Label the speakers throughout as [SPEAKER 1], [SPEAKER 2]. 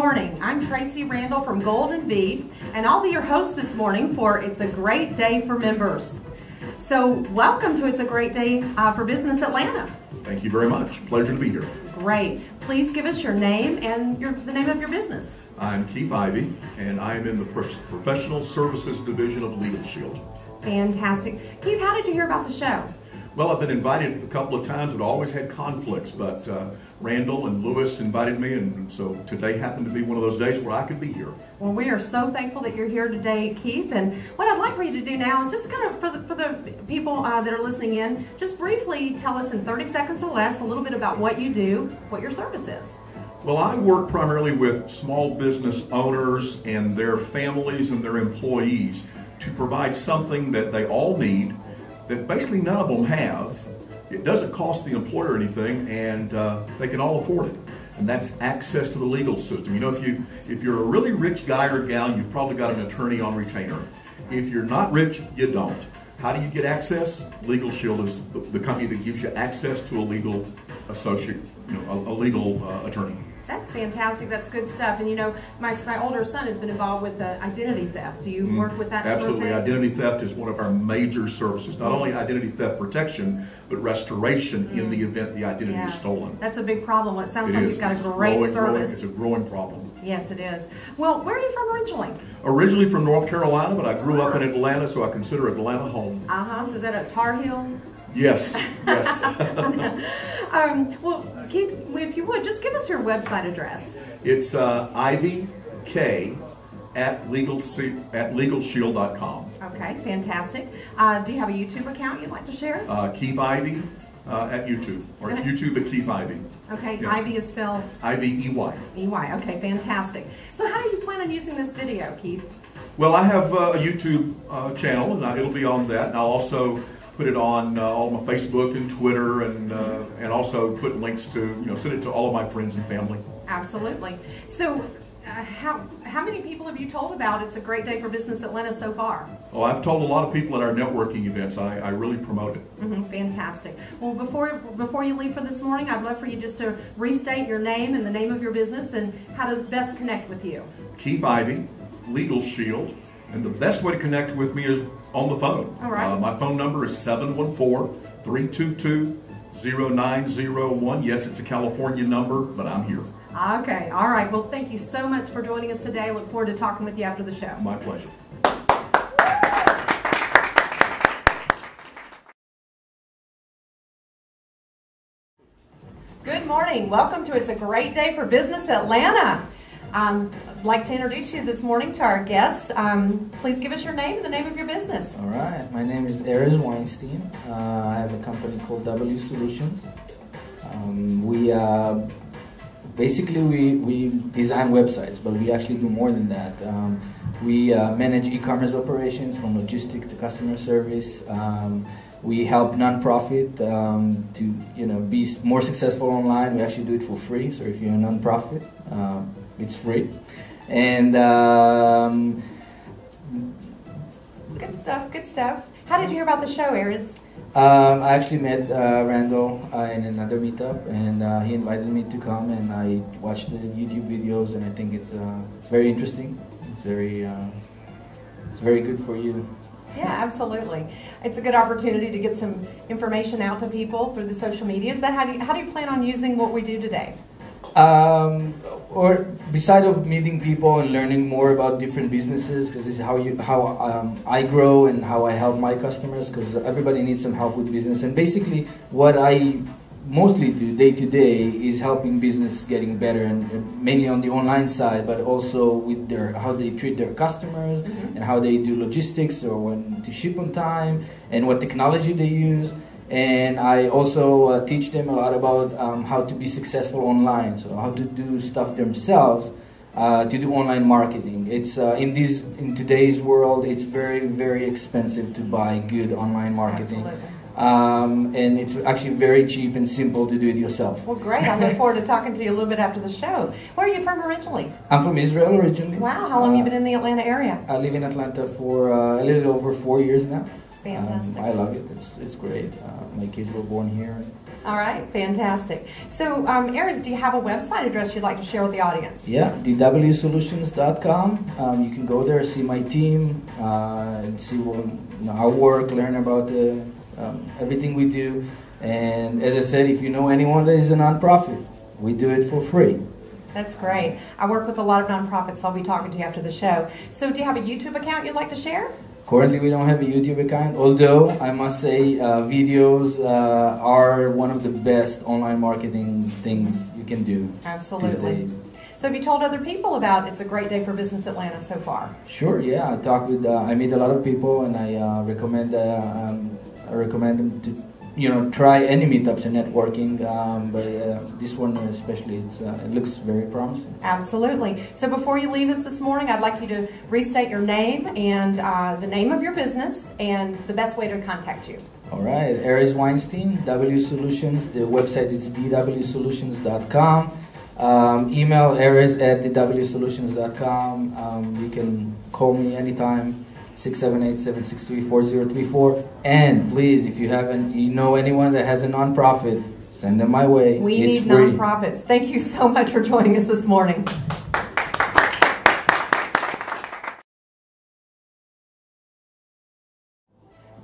[SPEAKER 1] morning. I'm Tracy Randall from Bolden, and I'll be your host this morning for It's a Great Day for Members. So welcome to It's a Great Day for Business Atlanta.
[SPEAKER 2] Thank you very much. Pleasure to be here.
[SPEAKER 1] Great. Please give us your name and the name of your business.
[SPEAKER 2] I'm Keith Ivey, and I am in the Professional Services Division of Legal Shield.
[SPEAKER 1] Fantastic. Keith, how did you hear about the show?
[SPEAKER 2] Well, I've been invited a couple of times, but always had conflicts, but Randall and Lewis invited me, and so today happened to be one of those days where I could be here.
[SPEAKER 1] Well, we are so thankful that you're here today, Keith, and what I'd like for you to do now is just kind of, for the people that are listening in, just briefly tell us in 30 seconds or less a little bit about what you do, what your service is.
[SPEAKER 2] Well, I work primarily with small business owners and their families and their employees to provide something that they all need that basically none of them have. It doesn't cost the employer anything, and they can all afford it. And that's access to the legal system. You know, if you're a really rich guy or gal, you've probably got an attorney on retainer. If you're not rich, you don't. How do you get access? Legal Shield is the company that gives you access to a legal associate, a legal attorney.
[SPEAKER 1] That's fantastic. That's good stuff. And you know, my older son has been involved with identity theft. Do you work with that
[SPEAKER 2] Absolutely.
[SPEAKER 1] sort of thing?
[SPEAKER 2] Identity theft is one of our major services. Not only identity theft protection, but restoration in the event the identity is stolen.
[SPEAKER 1] That's a big problem. Well, it sounds like you've got a great service.
[SPEAKER 2] It's a growing problem.
[SPEAKER 1] Yes, it is. Well, where are you from originally?
[SPEAKER 2] Originally from North Carolina, but I grew up in Atlanta, so I consider Atlanta home.
[SPEAKER 1] So is that a Tar Heel?
[SPEAKER 2] Yes, yes.
[SPEAKER 1] Well, Keith, if you would, just give us your website address.
[SPEAKER 2] It's Ivy K at legalshield.com.
[SPEAKER 1] Okay, fantastic. Do you have a YouTube account you'd like to share?
[SPEAKER 2] Keith Ivey at YouTube, or it's YouTube at Keith Ivey.
[SPEAKER 1] Okay,
[SPEAKER 2] Yeah.
[SPEAKER 1] Ivy is spelled?
[SPEAKER 2] Ivey.
[SPEAKER 1] E-Y, okay, fantastic. So how do you plan on using this video, Keith?
[SPEAKER 2] Well, I have a YouTube channel, and it'll be on that, and I'll also put it on all my Facebook and Twitter, and also put links to, send it to all of my friends and family.
[SPEAKER 1] Absolutely. So, how many people have you told about It's a Great Day for Business Atlanta so far?
[SPEAKER 2] Well, I've told a lot of people at our networking events. I really promote it.
[SPEAKER 1] Fantastic. Well, before you leave for this morning, I'd love for you just to restate your name and the name of your business and how to best connect with you.
[SPEAKER 2] Keith Ivey, Legal Shield, and the best way to connect with me is on the phone.
[SPEAKER 1] All right.
[SPEAKER 2] My phone number is 714-322-0901. Yes, it's a California number, but I'm here.
[SPEAKER 1] Okay. All right. Well, thank you so much for joining us today. I look forward to talking with you after the show.
[SPEAKER 2] My pleasure.
[SPEAKER 1] Good morning. Welcome to It's a Great Day for Business Atlanta. I'd like to introduce you this morning to our guests. Please give us your name and the name of your business.
[SPEAKER 3] All right. My name is Erez Weinstein. I have a company called W Solutions. Basically we design websites, but we actually do more than that. We manage e-commerce operations from logistics to customer service. We help nonprofit to be more successful online. We actually do it for free. So if you're a nonprofit, it's free. And
[SPEAKER 1] good stuff. Good stuff. How did you hear about the show, Erez?
[SPEAKER 3] I actually met Randall in another meetup, and he invited me to come, and I watched the YouTube videos, and I think it's very interesting. It's very good for you.
[SPEAKER 1] Yeah, absolutely. It's a good opportunity to get some information out to people through the social media. How do you plan on using what we do today?
[SPEAKER 3] Or beside of meeting people and learning more about different businesses, because this is how I grow and how I help my customers, because everybody needs some help with business. And basically what I mostly do day to day is helping business getting better, and mainly on the online side, but also with how they treat their customers and how they do logistics, or when to ship on time, and what technology they use. And I also teach them a lot about how to be successful online, so how to do stuff themselves to do online marketing. It's in today's world, it's very, very expensive to buy good online marketing. And it's actually very cheap and simple to do it yourself.
[SPEAKER 1] Well, great. I look forward to talking to you a little bit after the show. Where are you from originally?
[SPEAKER 3] I'm from Israel originally.
[SPEAKER 1] Wow. How long have you been in the Atlanta area?
[SPEAKER 3] I live in Atlanta for a little over 4 years now.
[SPEAKER 1] Fantastic.
[SPEAKER 3] I love it. It's great. My kids were born here.
[SPEAKER 1] All right, fantastic. So, Aries, do you have a website address you'd like to share with the audience?
[SPEAKER 3] Yeah, dwsolutions.com. You can go there, see my team, and see our work, learn about everything we do. And as I said, if you know anyone that is a nonprofit, we do it for free.
[SPEAKER 1] That's great. I work with a lot of nonprofits. I'll be talking to you after the show. So, do you have a YouTube account you'd like to share?
[SPEAKER 3] Currently, we don't have a YouTube account, although I must say videos are one of the best online marketing things you can do.
[SPEAKER 1] Absolutely.
[SPEAKER 3] These days.
[SPEAKER 1] So have you told other people about It's a Great Day for Business Atlanta so far?
[SPEAKER 3] Sure, yeah. I meet a lot of people, and I recommend them to try any meetups and networking, but this one especially, it looks very promising.
[SPEAKER 1] Absolutely. So before you leave us this morning, I'd like you to restate your name and the name of your business and the best way to contact you.
[SPEAKER 3] All right, Aries Weinstein, W Solutions. The website is dwsolutions.com. Email aries@dwsolutions.com. You can call me anytime. 678-763-4034. And please, if you know anyone that has a nonprofit, send them my way.
[SPEAKER 1] We need nonprofits. Thank you so much for joining us this morning.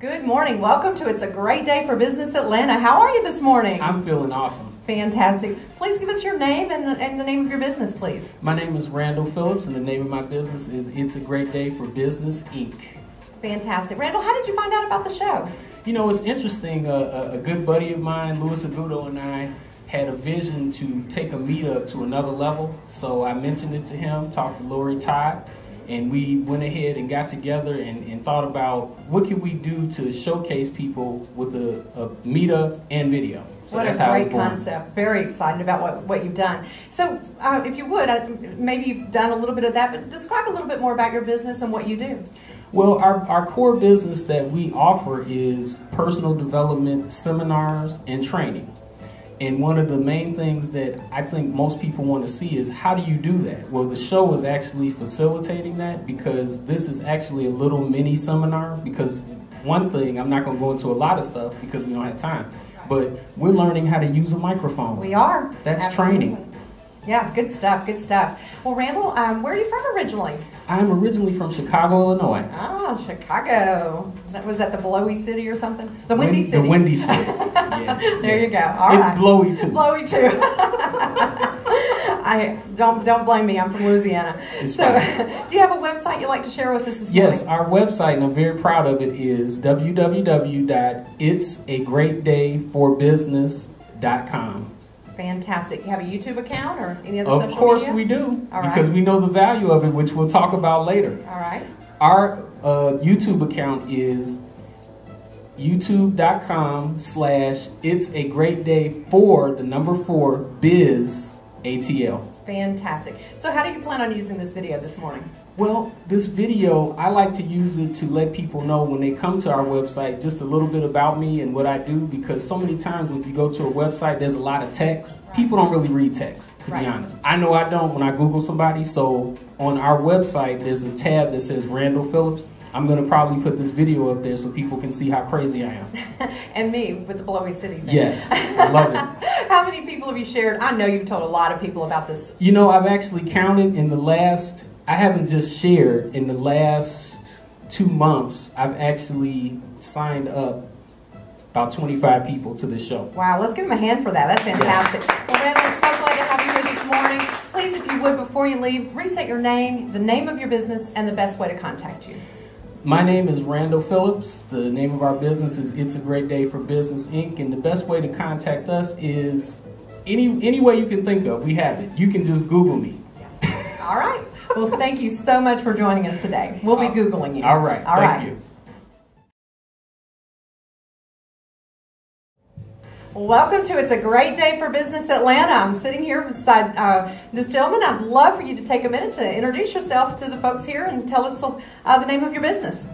[SPEAKER 1] Good morning. Welcome to It's a Great Day for Business Atlanta. How are you this morning?
[SPEAKER 4] I'm feeling awesome.
[SPEAKER 1] Fantastic. Please give us your name and the name of your business, please.
[SPEAKER 4] My name is Randall Phillips, and the name of my business is It's a Great Day for Business, Inc.
[SPEAKER 1] Fantastic. Randall, how did you find out about the show?
[SPEAKER 4] You know, it's interesting. A good buddy of mine, Agudo, and I had a vision to take a meetup to another level. So I mentioned it to him, talked to Lorrie, Todd, and we went ahead and got together and thought about what can we do to showcase people with a meetup and video. So
[SPEAKER 1] what a great concept. Very excited about what you've done. So if you would, maybe you've done a little bit of that, but describe a little bit more about your business and what you do.
[SPEAKER 4] Well, our core business that we offer is personal development seminars and training. And one of the main things that I think most people want to see is, how do you do that? Well, the show is actually facilitating that, because this is actually a little mini seminar. Because one thing, I'm not going to go into a lot of stuff because we don't have time, but we're learning how to use a microphone.
[SPEAKER 1] We are.
[SPEAKER 4] That's
[SPEAKER 1] Absolutely.
[SPEAKER 4] training.
[SPEAKER 1] Yeah, good stuff, good stuff. Well, Randall, where are you from originally?
[SPEAKER 4] I'm originally from Chicago, Illinois.
[SPEAKER 1] Oh, Chicago. Was that the blowy city or something? The windy city.
[SPEAKER 4] The windy city. Yeah.
[SPEAKER 1] There you go. All
[SPEAKER 4] it's
[SPEAKER 1] right.
[SPEAKER 4] blowy too.
[SPEAKER 1] Blowy too. Don't blame me. I'm from Louisiana.
[SPEAKER 4] It's
[SPEAKER 1] so, do you have a website you'd like to share with us this morning?
[SPEAKER 4] Yes, our website, and I'm very proud of it, is www.itsagreatdayforbusiness.com.
[SPEAKER 1] Fantastic. You have a YouTube account or any other social media?
[SPEAKER 4] Of course we do, because we know the value of it, which we'll talk about later.
[SPEAKER 1] All right.
[SPEAKER 4] Our YouTube account is youtube.com/itsagreatday4biz-ATL.
[SPEAKER 1] Fantastic. So how did you plan on using this video this morning?
[SPEAKER 4] Well, this video, I like to use it to let people know when they come to our website just a little bit about me and what I do, because so many times when you go to a website, there's a lot of text. Right. People don't really read text, to be honest. I know I don't when I Google somebody, so on our website, there's a tab that says Randall Phillips. I'm going to probably put this video up there so people can see how crazy I am.
[SPEAKER 1] And me with the blowy city thing.
[SPEAKER 4] Yes, I love it.
[SPEAKER 1] How many people have you shared? I know you've told a lot of people about this.
[SPEAKER 4] You know, I've actually counted in the last, I haven't just shared, in the last 2 months, I've actually signed up about 25 people to this show.
[SPEAKER 1] Wow, let's give them a hand for that. That's fantastic. Yes. Well, Randall, we're so glad to have you here this morning. Please, if you would, before you leave, restate your name, the name of your business, and the best way to contact you.
[SPEAKER 4] My name is Randall Phillips. The name of our business is It's a Great Day for Business, Inc. And the best way to contact us is any way you can think of. We have it. You can just Google me.
[SPEAKER 1] All right. Well, thank you so much for joining us today. We'll be Googling you.
[SPEAKER 4] All right. Thank you.
[SPEAKER 1] Welcome to It's a Great Day for Business Atlanta. I'm sitting here beside this gentleman. I'd love for you to take a minute to introduce yourself to the folks here and tell us the name of your business.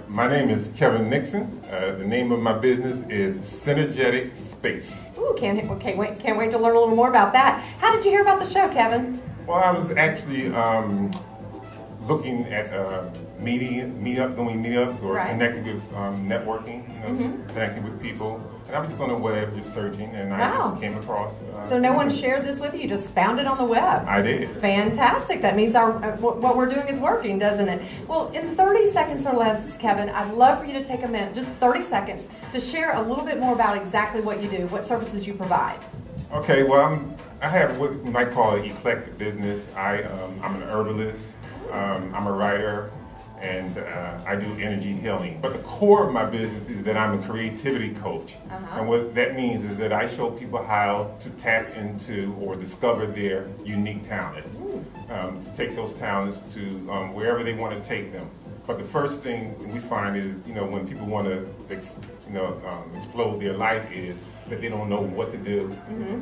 [SPEAKER 5] My name is Kevin Nixon. The name of my business is Synergetic Space.
[SPEAKER 1] Ooh, can't wait to learn a little more about that. How did you hear about the show, Kevin?
[SPEAKER 5] Well, I was actually looking at doing meetups or
[SPEAKER 1] Right.
[SPEAKER 5] connecting with networking, connecting with people. And I was just on the web just searching, and I
[SPEAKER 1] Wow.
[SPEAKER 5] just came across.
[SPEAKER 1] So no one shared this with you, you just found it on the web.
[SPEAKER 5] I did.
[SPEAKER 1] Fantastic. That means what we're doing is working, doesn't it? Well, in 30 seconds or less, Kevin, I'd love for you to take a minute, just 30 seconds, to share a little bit more about exactly what you do, what services you provide.
[SPEAKER 5] Okay, well, I have what you might call an eclectic business. I'm an herbalist, I'm a writer, and I do energy healing. But the core of my business is that I'm a creativity coach. And what that means is that I show people how to tap into or discover their unique talents, to take those talents to wherever they want to take them. But the first thing we find is, when people want to, explode their life is that they don't know what to do, and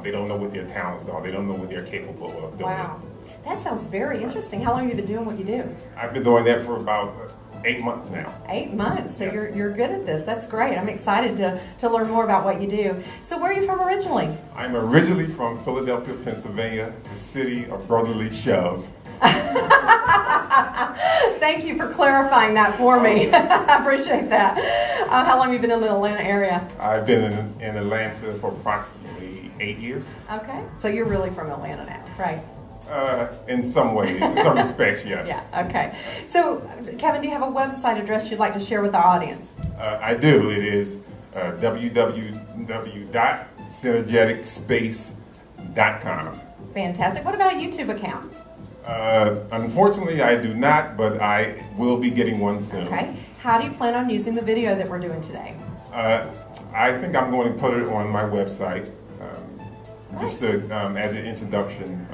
[SPEAKER 5] they don't know what their talents are. They don't know what they're capable of doing.
[SPEAKER 1] Wow. That sounds very interesting. How long have you been doing what you do?
[SPEAKER 5] I've been doing that for about 8 months now.
[SPEAKER 1] 8 months. So
[SPEAKER 5] Yes.
[SPEAKER 1] you're good at this. That's great. I'm excited to learn more about what you do. So where are you from originally?
[SPEAKER 5] I'm originally from Philadelphia, Pennsylvania, the city of brotherly shove.
[SPEAKER 1] Thank you for clarifying that for me. I appreciate that. How long have you been in the Atlanta area?
[SPEAKER 5] I've been in Atlanta for approximately 8 years.
[SPEAKER 1] Okay. So you're really from Atlanta now, right?
[SPEAKER 5] In some ways, in some respects, yes.
[SPEAKER 1] Yeah, okay. So, Kevin, do you have a website address you'd like to share with our audience?
[SPEAKER 5] I do. It is www.synergeticspace.com.
[SPEAKER 1] Fantastic. What about a YouTube account?
[SPEAKER 5] Unfortunately, I do not, but I will be getting one soon.
[SPEAKER 1] Okay. How do you plan on using the video that we're doing today?
[SPEAKER 5] I think I'm going to put it on my website, just as an introduction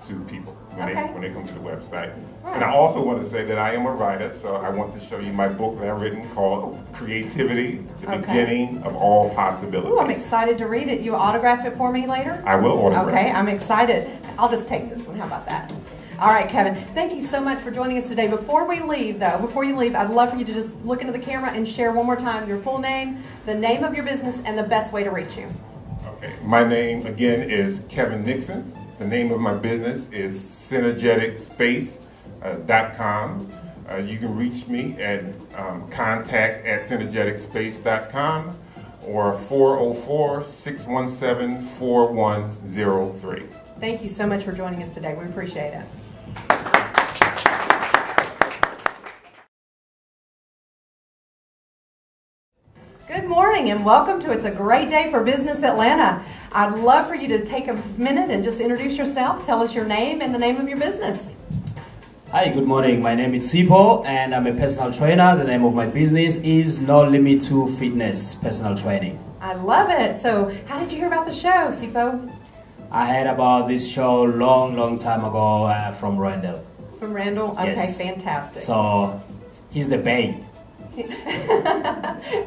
[SPEAKER 5] to people when they come to the website.
[SPEAKER 1] Right.
[SPEAKER 5] And I also want to say that I am a writer, so I want to show you my book that I've written called Creativity, the Beginning of All Possibilities.
[SPEAKER 1] Ooh, I'm excited to read it. You autograph it for me later?
[SPEAKER 5] I will autograph
[SPEAKER 1] Okay,
[SPEAKER 5] it.
[SPEAKER 1] I'm excited. I'll just take this one. How about that? All right, Kevin, thank you so much for joining us today. Before you leave, I'd love for you to just look into the camera and share one more time your full name, the name of your business, and the best way to reach you.
[SPEAKER 5] Okay, my name again is Kevin Nikken. The name of my business is synergeticspace.com. You can reach me at contact@synergeticspace.com or 404-617-4103.
[SPEAKER 1] Thank you so much for joining us today. We appreciate it. Good morning and welcome to It's a Great Day for Business Atlanta. I'd love for you to take a minute and just introduce yourself. Tell us your name and the name of your business.
[SPEAKER 6] Hi, good morning. My name is Sipo and I'm a personal trainer. The name of my business is No Limit to Fitness Personal Training.
[SPEAKER 1] I love it. So how did you hear about the show, Sipo?
[SPEAKER 6] I heard about this show long time ago from Randall.
[SPEAKER 1] From Randall? Okay,
[SPEAKER 6] Yes.
[SPEAKER 1] fantastic.
[SPEAKER 6] So he's the bait.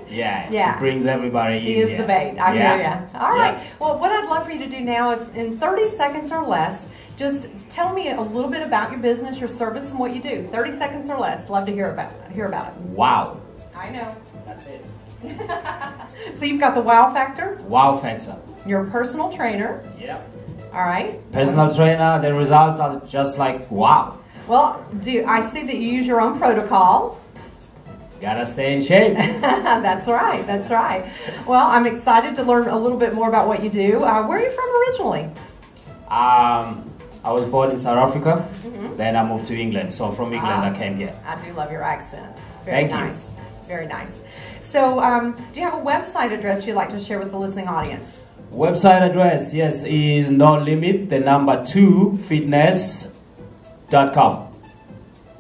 [SPEAKER 6] Yeah,
[SPEAKER 1] Yeah.
[SPEAKER 6] he brings everybody in.
[SPEAKER 1] He is the bait. I hear ya. All right.
[SPEAKER 6] Yeah.
[SPEAKER 1] Well, what I'd love for you to do now is, in 30 seconds or less, just tell me a little bit about your business, your service, and what you do. 30 seconds or less. Love to hear about it.
[SPEAKER 6] Wow.
[SPEAKER 1] I know.
[SPEAKER 6] That's it.
[SPEAKER 1] So you've got the wow factor.
[SPEAKER 6] Wow factor.
[SPEAKER 1] You're a personal trainer.
[SPEAKER 6] Yeah.
[SPEAKER 1] All right.
[SPEAKER 6] Personal trainer, the results are just like wow.
[SPEAKER 1] Well, I see that you use your own protocol.
[SPEAKER 6] Gotta stay in shape.
[SPEAKER 1] That's right. That's right. Well, I'm excited to learn a little bit more about what you do. Where are you from originally?
[SPEAKER 6] I was born in South Africa, then I moved to England. So from England I came here.
[SPEAKER 1] I do love your accent. Very
[SPEAKER 6] Thank you.
[SPEAKER 1] nice. Very nice. So, do you have a website address you'd like to share with the listening audience?
[SPEAKER 6] Website address, yes, is no limit, the number 2fitness.com.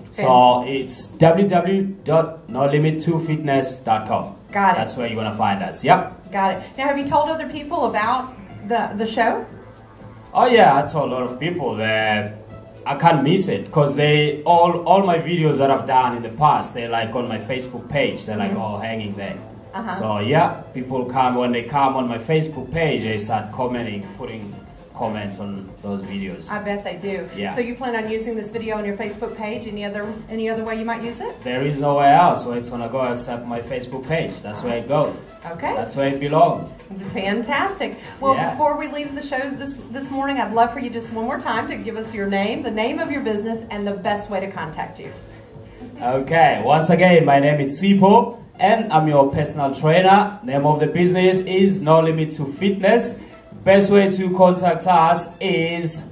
[SPEAKER 6] So it's www.nolimittofitness.com.
[SPEAKER 1] Got it.
[SPEAKER 6] That's where you're gonna find us. Yep.
[SPEAKER 1] Got it. Now, have you told other people about the show?
[SPEAKER 6] Oh yeah, I told a lot of people that I can't miss it because they all my videos that I've done in the past, they're like on my Facebook page. They're like all hanging there. So yeah, people come when they come on my Facebook page, they start commenting, putting comment on those videos.
[SPEAKER 1] I bet they do.
[SPEAKER 6] Yeah.
[SPEAKER 1] So you plan on using this video on your Facebook page? Any other way you might use it?
[SPEAKER 6] There is nowhere else where it's gonna go except my Facebook page. That's where it goes.
[SPEAKER 1] Okay.
[SPEAKER 6] That's where it belongs.
[SPEAKER 1] Fantastic. Well,
[SPEAKER 6] Yeah.
[SPEAKER 1] before we leave the show this morning, I'd love for you just one more time to give us your name, the name of your business, and the best way to contact you.
[SPEAKER 6] Okay, once again, my name is Sipo, and I'm your personal trainer. Name of the business is No Limit to Fitness. Best way to contact us is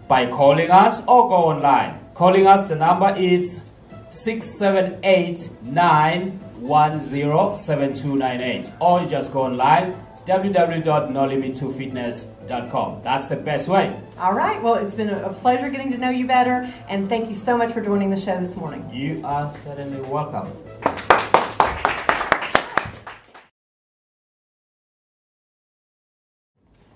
[SPEAKER 6] by calling us or go online. Calling us, the number is 678-910-7298, or you just go online, www.nolimitofitness.com. That's the best way.
[SPEAKER 1] All right. Well, it's been a pleasure getting to know you better, and thank you so much for joining the show this morning.
[SPEAKER 6] You are certainly welcome.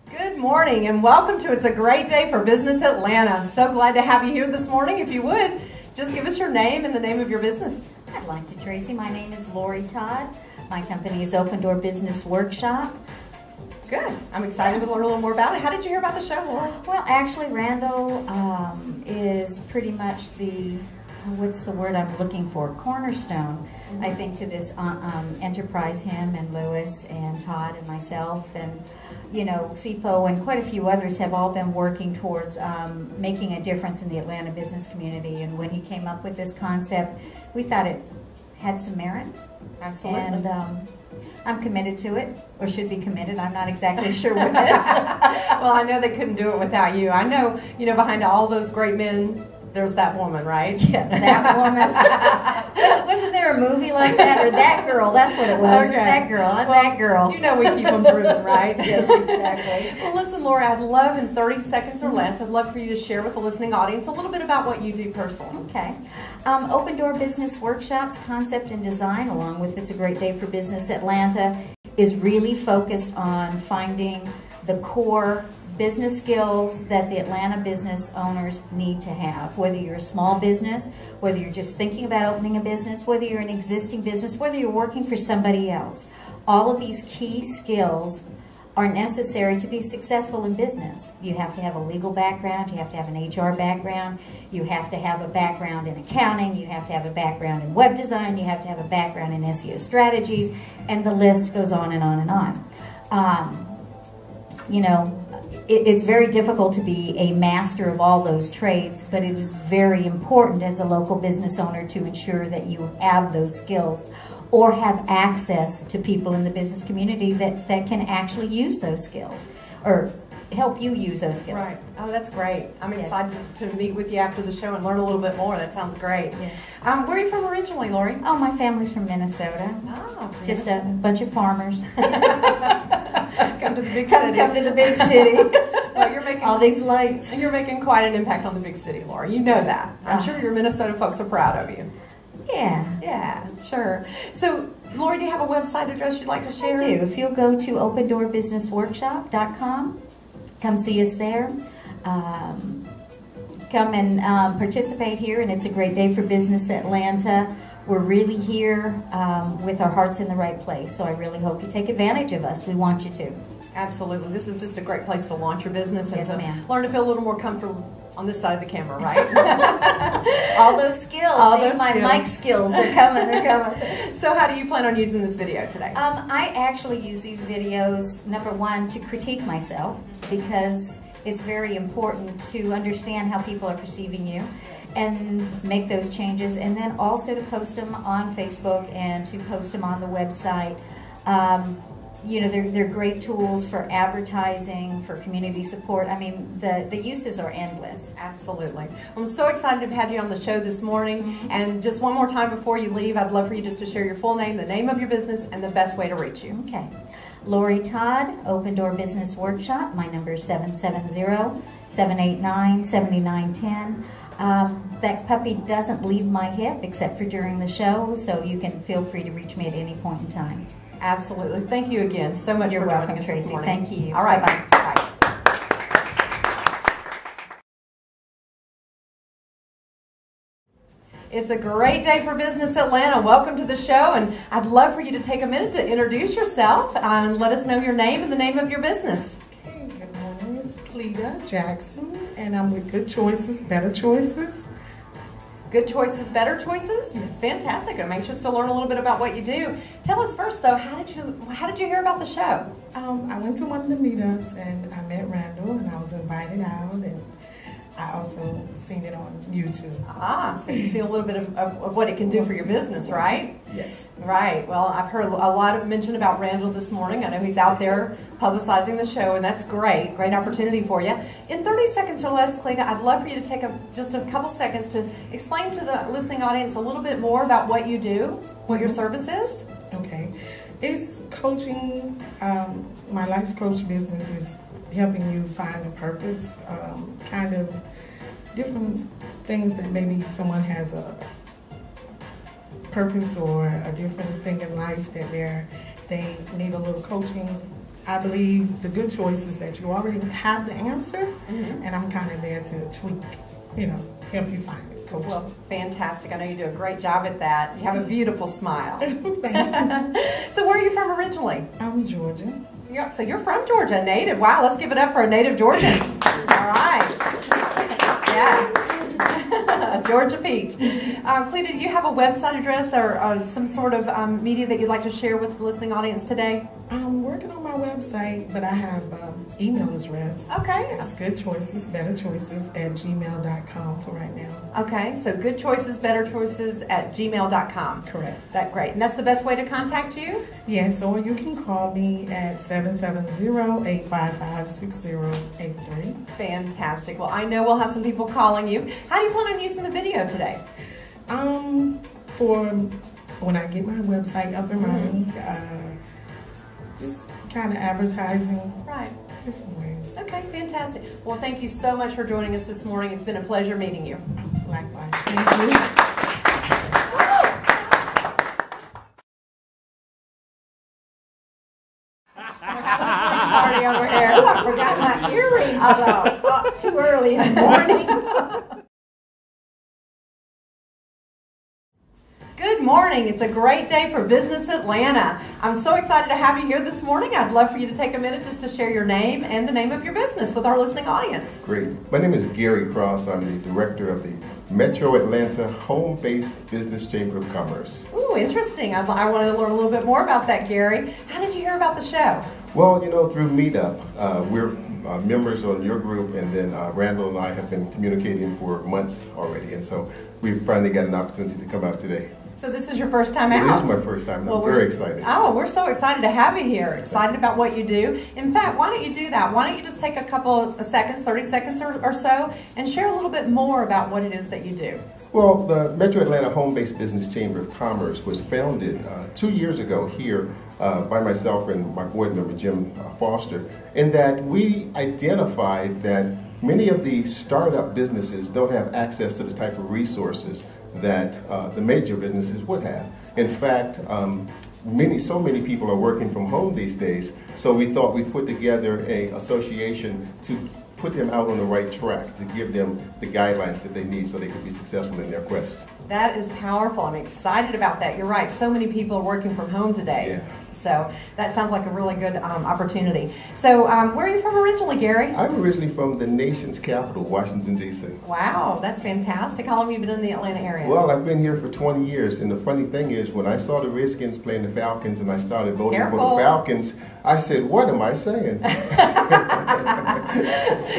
[SPEAKER 1] Good morning and welcome to It's a Great Day for Business Atlanta. So glad to have you here this morning. If you would, just give us your name and the name of your business.
[SPEAKER 7] I'd like to, Tracy. My name is Lorrie Todd. My company is Open Door Business Workshop.
[SPEAKER 1] Good. I'm excited to learn a little more about it. How did you hear about the show, Laura?
[SPEAKER 7] Well, actually, Randall is pretty much the, what's the word I'm looking for, cornerstone, I think, to this enterprise. Him and Lewis and Todd and myself and, you know, Sipo and quite a few others have all been working towards making a difference in the Atlanta business community. And when he came up with this concept, we thought it had some merit.
[SPEAKER 1] Absolutely.
[SPEAKER 7] And I'm committed to it, or should be committed. I'm not exactly sure what.
[SPEAKER 1] Well, I know they couldn't do it without you. I know, behind all those great men, there's that woman, right?
[SPEAKER 7] Yeah, that woman. Wasn't there a movie like that? Or That Girl? That's what it was.
[SPEAKER 1] Okay.
[SPEAKER 7] That girl. I'm that girl.
[SPEAKER 1] You know we keep them proven, right?
[SPEAKER 7] Yes, exactly.
[SPEAKER 1] Well, listen, Laura, I'd love in 30 seconds or less, I'd love for you to share with the listening audience a little bit about what you do personally.
[SPEAKER 7] Okay. Open Door Business Workshops, concept and design, along with It's a Great Day for Business Atlanta, is really focused on finding the core business skills that the Atlanta business owners need to have. Whether you're a small business, whether you're just thinking about opening a business, whether you're an existing business, whether you're working for somebody else. All of these key skills are necessary to be successful in business. You have to have a legal background, you have to have an HR background, you have to have a background in accounting, you have to have a background in web design, you have to have a background in SEO strategies, and the list goes on and on and on. It's very difficult to be a master of all those trades, but it is very important as a local business owner to ensure that you have those skills or have access to people in the business community that can actually use those skills or help you use those skills.
[SPEAKER 1] Right. Oh, that's great. I'm excited to meet with you after the show and learn a little bit more. That sounds great.
[SPEAKER 7] Yes.
[SPEAKER 1] Where are you from originally, Lori?
[SPEAKER 7] Oh, my family's from Minnesota.
[SPEAKER 1] Oh,
[SPEAKER 7] Just a bunch of farmers.
[SPEAKER 1] Come to the big city.
[SPEAKER 7] Come to the big city.
[SPEAKER 1] Well, you're making
[SPEAKER 7] all these lights.
[SPEAKER 1] And you're making quite an impact on the big city, Lori. You know that. I'm sure your Minnesota folks are proud of you.
[SPEAKER 7] Yeah.
[SPEAKER 1] Yeah, sure. So, Lori, do you have a website address you'd like to share?
[SPEAKER 7] I do. If you'll go to opendoorbbusinessworkshop.com, come see us there. Come and participate here, and It's a Great Day for Business Atlanta. We're really here with our hearts in the right place, so I really hope you take advantage of us. We want you to.
[SPEAKER 1] Absolutely. This is just a great place to launch your business and
[SPEAKER 7] Yes, ma'am.
[SPEAKER 1] learn to feel a little more comfortable on this side of the camera, right?
[SPEAKER 7] All those skills.
[SPEAKER 1] All
[SPEAKER 7] See,
[SPEAKER 1] those
[SPEAKER 7] my
[SPEAKER 1] skills.
[SPEAKER 7] mic skills. They're coming. They're coming.
[SPEAKER 1] So how do you plan on using this video today?
[SPEAKER 7] I actually use these videos, number one, to critique myself, because it's very important to understand how people are perceiving you and make those changes, and then also to post them on Facebook and to post them on the website. They're great tools for advertising, for community support. I mean, the uses are endless.
[SPEAKER 1] Absolutely. I'm so excited to have had you on the show this morning. And just one more time before you leave, I'd love for you just to share your full name, the name of your business, and the best way to reach you.
[SPEAKER 7] Okay. Lorrie Todd, Open Door Business Workshop. My number is 770-789-7910. That puppy doesn't leave my hip except for during the show, so you can feel free to reach me at any point in time.
[SPEAKER 1] Absolutely. Thank you again so much
[SPEAKER 7] You're
[SPEAKER 1] for
[SPEAKER 7] welcome,
[SPEAKER 1] joining us this
[SPEAKER 7] Tracy.
[SPEAKER 1] morning.
[SPEAKER 7] Thank you.
[SPEAKER 1] All right.
[SPEAKER 7] Bye-bye.
[SPEAKER 1] Bye. It's a great day for Business Atlanta. Welcome to the show, and I'd love for you to take a minute to introduce yourself and let us know your name and the name of your business.
[SPEAKER 8] Okay, good morning, Miss Cleta Jackson, and I'm with Good Choices, Better Choices.
[SPEAKER 1] Good Choices, Better Choices?
[SPEAKER 8] Yes.
[SPEAKER 1] Fantastic. I'm anxious to learn a little bit about what you do. Tell us first, though, how did you hear about the show?
[SPEAKER 8] I went to one of the meetups and I met Randall, and I was invited out, and I also seen it on YouTube.
[SPEAKER 1] So you see a little bit of what it can do for your business, right?
[SPEAKER 8] Yes.
[SPEAKER 1] Right. Well, I've heard a lot of mention about Randall this morning. I know he's out there publicizing the show, and that's great. Great opportunity for you. In 30 seconds or less, Cleta, I'd love for you to take just a couple seconds to explain to the listening audience a little bit more about what you do, what your service is.
[SPEAKER 8] Okay. It's coaching. My life coach business is helping you find a purpose, kind of different things that maybe someone has a purpose or a different thing in life that they need a little coaching. I believe the good choice is that you already have the answer, and I'm kind of there to tweak, help you find it, coach.
[SPEAKER 1] Well, fantastic. I know you do a great job at that. You have a beautiful smile.
[SPEAKER 8] Thank you.
[SPEAKER 1] So where are you from originally?
[SPEAKER 8] I'm Georgia.
[SPEAKER 1] So you're from Georgia, native. Wow, let's give it up for a native Georgian. All right. Yeah. Georgia Peach. Cleta, do you have a website address or some sort of media that you'd like to share with the listening audience today?
[SPEAKER 8] I'm working on my website, but I have email address.
[SPEAKER 1] Okay.
[SPEAKER 8] It's goodchoicesbetterchoices@gmail.com for right now.
[SPEAKER 1] Okay, so goodchoicesbetterchoices@gmail.com.
[SPEAKER 8] Correct.
[SPEAKER 1] That's great. And that's the best way to contact you?
[SPEAKER 8] Yes, or you can call me at 770-855-6083.
[SPEAKER 1] Fantastic. Well, I know we'll have some people calling you. How do you plan on using the video today?
[SPEAKER 8] For when I get my website up and running, just kind of advertising.
[SPEAKER 1] Right.
[SPEAKER 8] Different ways.
[SPEAKER 1] Okay, fantastic. Well, thank you so much for joining us this morning. It's been a pleasure meeting you.
[SPEAKER 8] Likewise. Thank you.
[SPEAKER 1] Party over here.
[SPEAKER 9] Oh, I forgot my earrings. Too early in the morning.
[SPEAKER 1] Good morning. It's a great day for Business Atlanta. I'm so excited to have you here this morning. I'd love for you to take a minute just to share your name and the name of your business with our listening audience.
[SPEAKER 10] Great. My name is Gary Cross. I'm the director of the Metro Atlanta Home-Based Business Chamber of Commerce.
[SPEAKER 1] Ooh, interesting. I want to learn a little bit more about that, Gary. How did you hear about the show?
[SPEAKER 10] Well, through Meetup, we're members on your group, and then Randall and I have been communicating for months already, and so we've finally got an opportunity to come out today.
[SPEAKER 1] So this is your first time out?
[SPEAKER 10] It is my first time, and I'm very excited.
[SPEAKER 1] Oh, we're so excited to have you here. Excited about what you do. In fact, why don't you do that? Why don't you just take a couple of seconds, 30 seconds or so, and share a little bit more about what it is that you do.
[SPEAKER 10] Well, the Metro Atlanta Home-Based Business Chamber of Commerce was founded 2 years ago here by myself and my board member, Jim Foster, in that we identified that many of the startup businesses don't have access to the type of resources that the major businesses would have. In fact, so many people are working from home these days, so we thought we'd put together an association to put them out on the right track, to give them the guidelines that they need so they can be successful in their quest.
[SPEAKER 1] That is powerful. I'm excited about that. You're right. So many people are working from home today.
[SPEAKER 10] Yeah.
[SPEAKER 1] So that sounds like a really good opportunity. So where are you from originally, Gary?
[SPEAKER 10] I'm originally from the nation's capital, Washington, D.C.
[SPEAKER 1] Wow, that's fantastic. How long have you been in the Atlanta area?
[SPEAKER 10] Well, I've been here for 20 years, and the funny thing is, when I saw the Redskins playing the Falcons and I started voting for the Falcons, I said, what am I saying?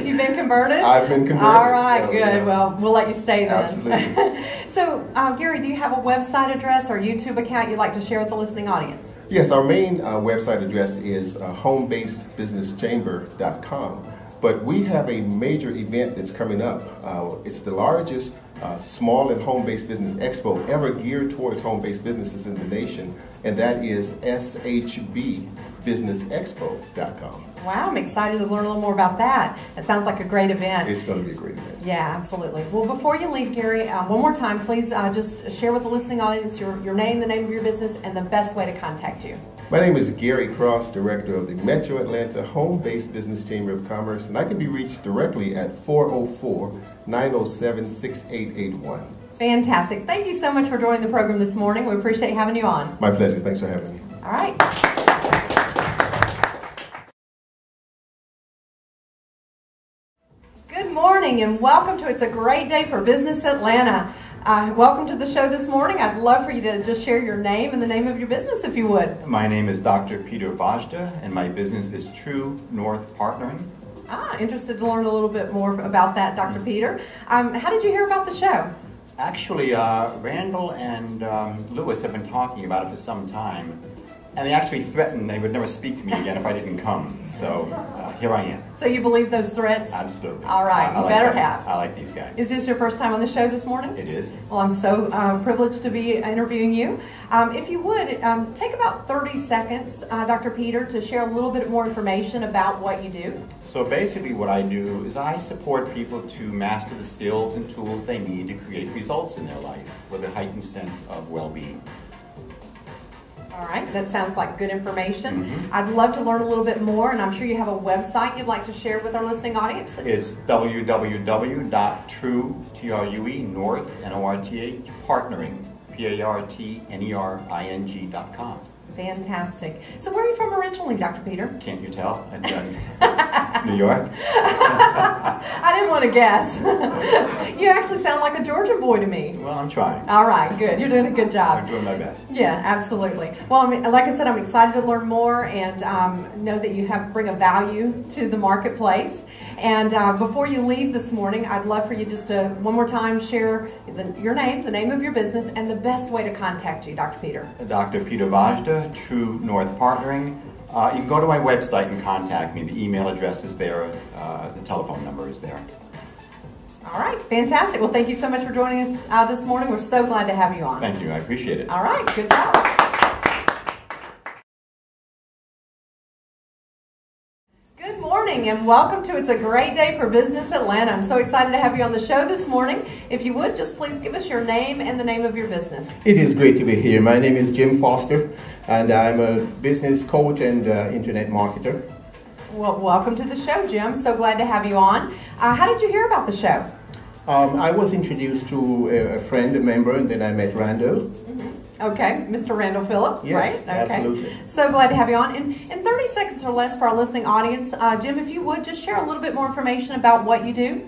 [SPEAKER 1] You've been converted?
[SPEAKER 10] I've been converted.
[SPEAKER 1] All right,
[SPEAKER 10] so,
[SPEAKER 1] good.
[SPEAKER 10] Yeah.
[SPEAKER 1] Well, we'll let you stay then.
[SPEAKER 10] Absolutely.
[SPEAKER 1] So, Gary, do you have a website address or YouTube account you'd like to share with the listening audience?
[SPEAKER 10] Yes, our main website address is homebasedbusinesschamber.com. But we have a major event that's coming up. It's the largest small and home-based business expo ever geared towards home-based businesses in the nation, and that is shbbusinessexpo.com.
[SPEAKER 1] Wow, I'm excited to learn a little more about that. That sounds like a great event.
[SPEAKER 10] It's going to be a great event.
[SPEAKER 1] Yeah, absolutely. Well, before you leave, Gary, one more time, please just share with the listening audience your name, the name of your business, and the best way to contact you.
[SPEAKER 10] My name is Gary Cross, Director of the Metro Atlanta Home-Based Business Chamber of Commerce, and I can be reached directly at 404-907-6881.
[SPEAKER 1] Fantastic. Thank you so much for joining the program this morning. We appreciate having you on.
[SPEAKER 10] My pleasure. Thanks for having me.
[SPEAKER 1] All right. morning and welcome to It's a Great Day for Business Atlanta. Welcome to the show this morning. I'd love for you to just share your name and the name of your business if you would.
[SPEAKER 11] My name is Dr. Peter Vajda and my business is True North Partnering.
[SPEAKER 1] Interested to learn a little bit more about that, Dr. Peter. How did you hear about the show?
[SPEAKER 11] Actually, Randall and Lewis have been talking about it for some time. And they actually threatened they would never speak to me again if I didn't come. So here I am.
[SPEAKER 1] So you believe those threats?
[SPEAKER 11] Absolutely.
[SPEAKER 1] All right, you better have.
[SPEAKER 11] I like these guys.
[SPEAKER 1] Is this your first time on the show this morning?
[SPEAKER 11] It is.
[SPEAKER 1] Well, I'm so privileged to be interviewing you. If you would, take about 30 seconds, Dr. Peter, to share a little bit more information about what you do.
[SPEAKER 11] So basically what I do is I support people to master the skills and tools they need to create results in their life with a heightened sense of well-being.
[SPEAKER 1] All right, that sounds like good information. I'd love to learn a little bit more, and I'm sure you have a website you'd like to share with our listening audience.
[SPEAKER 11] It's www.true, partnering.com.
[SPEAKER 1] Fantastic. So where are you from originally, Dr. Peter?
[SPEAKER 11] Can't you tell? New York.
[SPEAKER 1] I didn't want to guess. You actually sound like a Georgian boy to me.
[SPEAKER 11] Well, I'm trying.
[SPEAKER 1] All right, good. You're doing a good job.
[SPEAKER 11] I'm doing my best.
[SPEAKER 1] Yeah, absolutely. Well, I mean, like I said, I'm excited to learn more and know that you bring a value to the marketplace. And before you leave this morning, I'd love for you just to, one more time, share your name, the name of your business, and the best way to contact you, Dr. Peter.
[SPEAKER 11] Dr. Peter Vajda, True North Partnering. You can go to my website and contact me. The email address is there. The telephone number is there.
[SPEAKER 1] All right, fantastic. Well, thank you so much for joining us this morning. We're so glad to have you on.
[SPEAKER 11] Thank you. I appreciate it.
[SPEAKER 1] All right, good job. Good morning and welcome to It's a Great Day for Business Atlanta. I'm so excited to have you on the show this morning. If you would, just please give us your name and the name of your business.
[SPEAKER 12] It is great to be here. My name is Jim Foster and I'm a business coach and internet marketer.
[SPEAKER 1] Well, welcome to the show, Jim. So glad to have you on. How did you hear about the show?
[SPEAKER 12] I was introduced to a friend, a member, and then I met Randall.
[SPEAKER 1] Okay, Mr. Randall Phillips,
[SPEAKER 12] yes,
[SPEAKER 1] right? Okay.
[SPEAKER 12] Absolutely.
[SPEAKER 1] So glad to have you on. In 30 seconds or less for our listening audience, Jim, if you would, just share a little bit more information about what you do.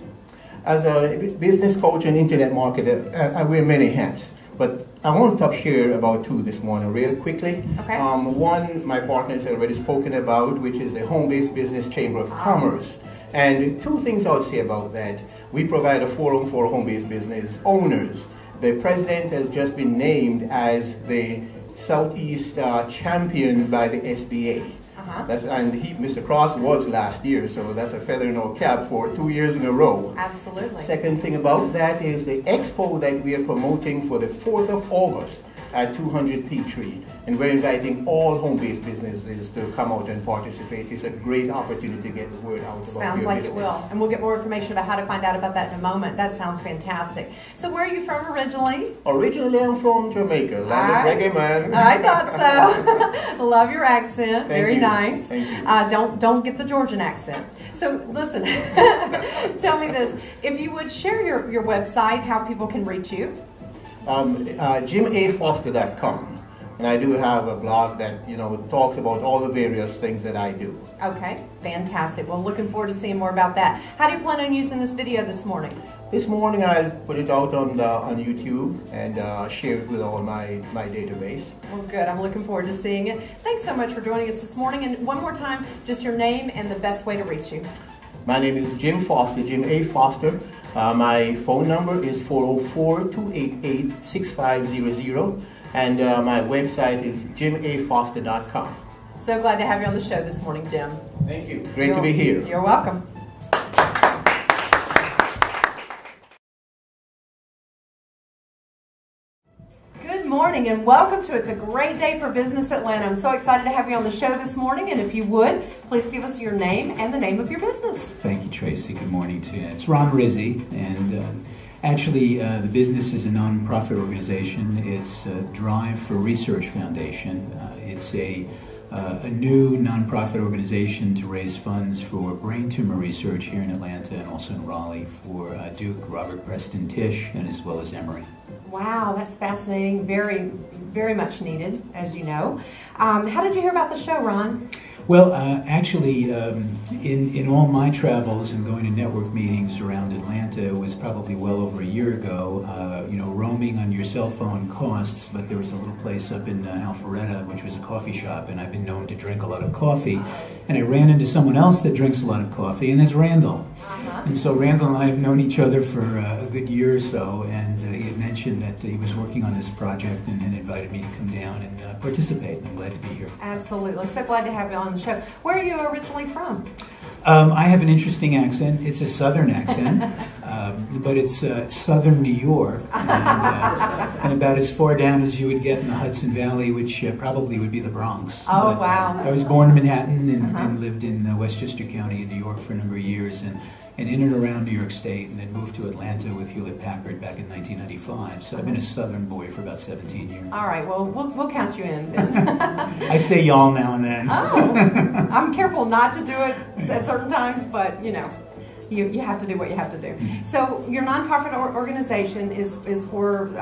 [SPEAKER 12] As a business coach and internet marketer, I wear many hats. But I want to share about two this morning real quickly.
[SPEAKER 1] Okay.
[SPEAKER 12] One, my partner has already spoken about, which is the Home-Based Business Chamber of Commerce. And two things I would say about that. We provide a forum for home-based business owners. The president has just been named as the Southeast champion by the SBA. Mr. Cross was last year, so that's a feather in our cap for 2 years in a row.
[SPEAKER 1] Absolutely.
[SPEAKER 12] Second thing about that is the expo that we are promoting for the 4th of August at 200 Peachtree. And we're inviting all home-based businesses to come out and participate. It's a great opportunity to get the word out about
[SPEAKER 1] Sounds
[SPEAKER 12] your
[SPEAKER 1] like
[SPEAKER 12] business.
[SPEAKER 1] it will. And we'll get more information about how to find out about that in a moment. That sounds fantastic. So where are you from originally?
[SPEAKER 12] Originally, I'm from Jamaica, land of reggae man.
[SPEAKER 1] I thought so. Love your accent. Very nice.
[SPEAKER 12] Thank you.
[SPEAKER 1] Don't get the Georgian accent. So listen, tell me this. If you would share your website, how people can reach you.
[SPEAKER 12] jimafoster.com. And I do have a blog that, talks about all the various things that I do.
[SPEAKER 1] Okay, fantastic. Well, looking forward to seeing more about that. How do you plan on using this video this morning?
[SPEAKER 12] This morning I'll put it out on YouTube and share it with all my database.
[SPEAKER 1] Well, good. I'm looking forward to seeing it. Thanks so much for joining us this morning. And one more time, just your name and the best way to reach you.
[SPEAKER 12] My name is Jim Foster, Jim A. Foster. My phone number is 404-288-6500. And my website is jimafoster.com.
[SPEAKER 1] So glad to have you on the show this morning, Jim.
[SPEAKER 12] Thank you. Great to be here.
[SPEAKER 1] You're welcome. Good morning and welcome to It's a Great Day for Business Atlanta. I'm so excited to have you on the show this morning. And if you would, please give us your name and the name of your business.
[SPEAKER 13] Thank you, Tracy. Good morning to you. It's Ron Rizzi, and actually, the business is a nonprofit organization. It's Drive for Research Foundation. It's a new nonprofit organization to raise funds for brain tumor research here in Atlanta and also in Raleigh for Duke, Robert Preston Tisch, and as well as Emory.
[SPEAKER 1] Wow, that's fascinating. Very, very much needed, as you know. How did you hear about the show, Ron?
[SPEAKER 13] Well, actually, in all my travels and going to network meetings around Atlanta, it was probably well over a year ago. You know, roaming on your cell phone costs, but there was a little place up in Alpharetta, which was a coffee shop, and I've been known to drink a lot of coffee. And I ran into someone else that drinks a lot of coffee, and it's Randall. And so Randall and I have known each other for a good year or so, and he had mentioned that he was working on this project and invited me to come down and participate, and I'm glad to be here.
[SPEAKER 1] Absolutely. So glad to have you on the show. Where are you originally from?
[SPEAKER 13] I have an interesting accent. It's a southern accent, but it's southern New York, and about as far down as you would get in the Hudson Valley, which probably would be the Bronx.
[SPEAKER 1] Oh,
[SPEAKER 13] but,
[SPEAKER 1] wow.
[SPEAKER 13] I was born in Manhattan and lived in Westchester County in New York for a number of years, and in and around New York State, and then moved to Atlanta with Hewlett-Packard back in 1995. So I've been a southern boy for about 17 years.
[SPEAKER 1] All right, well, we'll count you in then.
[SPEAKER 13] I say y'all now and then.
[SPEAKER 1] Oh, I'm careful not to do it at certain times, but you know, you have to do what you have to do. So your nonprofit organization is for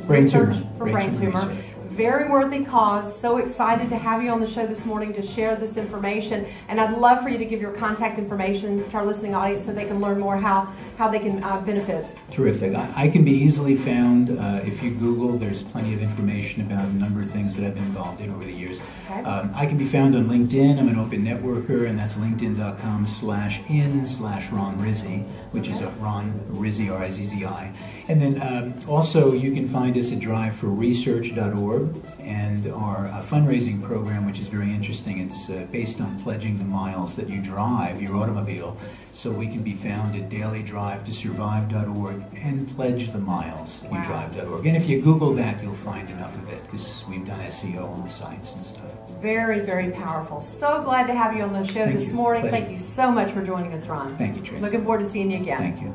[SPEAKER 13] brain
[SPEAKER 1] research
[SPEAKER 13] tumor.
[SPEAKER 1] for brain tumor.
[SPEAKER 13] Research.
[SPEAKER 1] Very worthy cause. So excited to have you on the show this morning to share this information. And I'd love for you to give your contact information to our listening audience so they can learn more how they can benefit.
[SPEAKER 13] Terrific. I can be easily found if you Google. There's plenty of information about a number of things that I've been involved in over the years.
[SPEAKER 1] Okay.
[SPEAKER 13] I can be found on LinkedIn. I'm an open networker, and that's linkedin.com/in/Ron Rizzi, which is Ron Rizzi, R-I-Z-Z-I. And then also you can find us at driveforresearch.org. And our fundraising program, which is very interesting, it's based on pledging the miles that you drive your automobile. So we can be found at dailydrivetosurvive.org and pledge the miles you drive.org. And if you Google that, you'll find enough of it because we've done SEO on the sites and stuff.
[SPEAKER 1] Very, very powerful. So glad to have you on the show this morning.
[SPEAKER 13] Pleasure.
[SPEAKER 1] Thank you so much for joining us, Ron.
[SPEAKER 13] Thank you, Tracy.
[SPEAKER 1] Looking forward to seeing you again.
[SPEAKER 13] Thank you.